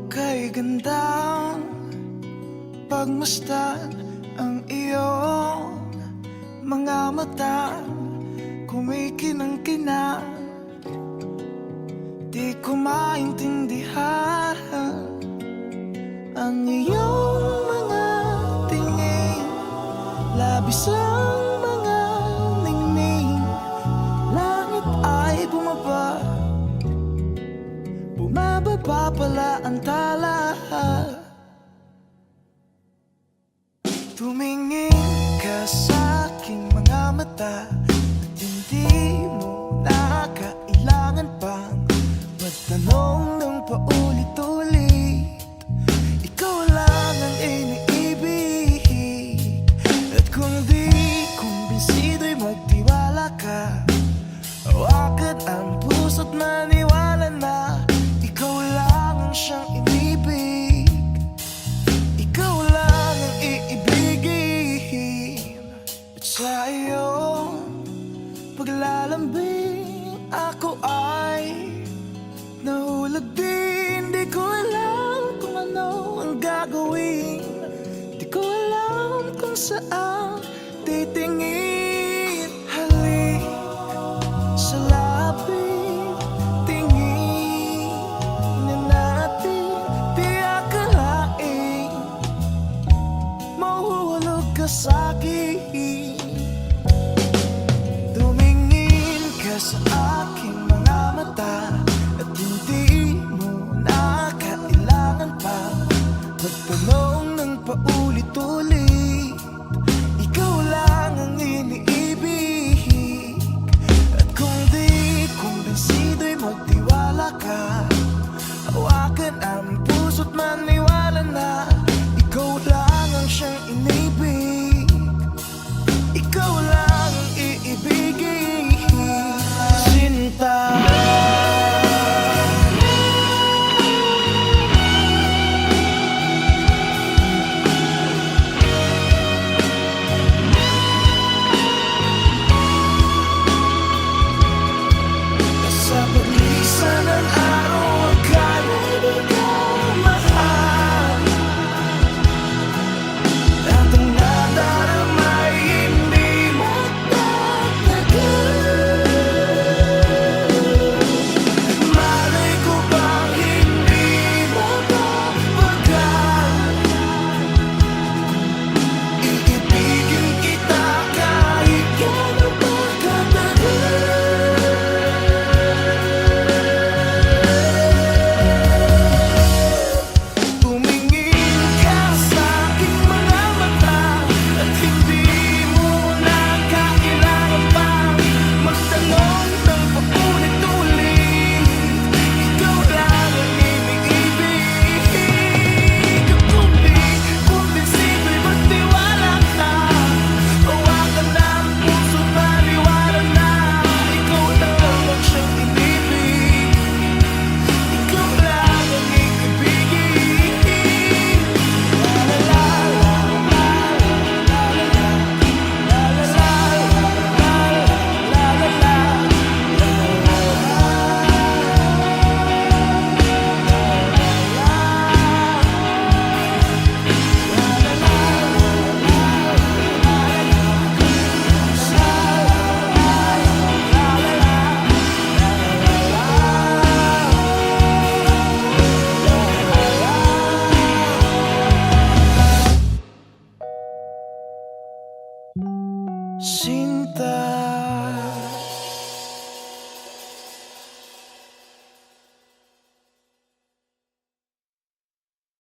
kay gandang pagmasdan ang iyong mga mata, kumikinang-kinang. Di ko maintindihan ang iyong mga tingin, labis ang mga ningning. Langit ay bumaba, bumababa pala ang tala. Tumingin ka sa aking mga mata at hindi mo na kailangan pang magtanong ng paulit-ulit. Ikaw lang ang iniibig, at kung di kumbinsido'y magtiwala ka. Hawakan ang puso't maniwala na ikaw lang ang siyang inibig. Ikaw lang ang iibigin. At sa iyong paglalambing ako ay nahulog din. Di ko alam kung ano ang gagawin, di ko alam kung saan titingin. Halik sa lapit, tingin na natin. Di akalain mahuhulog ka sa'kin. Tumingin ka sa aking mga mata at hindi mo na kailangan pa magtanong ng paulit-ulit. Ikaw lang ang iniibig, at kung di kumbinsido'y magtiwala ka. Hawakan ang puso't maniwala na ikaw lang ang siyang inibig. Ikaw lang ang iibigin, sinta. Sa paglisan ng araw, akala di ka mahal, at ang nadarama ay hindi magtatagal. Malay ko bang hindi mapapagal, iibigin kita kahit gano'n pa katagal. Tumingin ka sa aking mga mata at hindi mo na kailangan pang magtanong ng paulit-ulit. Ikaw lang ang iniibig, at kung di kumbinsido'y magtiwala ka. Hawakan ang puso't maniwala na ikaw lang ang siyang inibig. Ikaw lang ang iibigin. La la la la la la la la Sin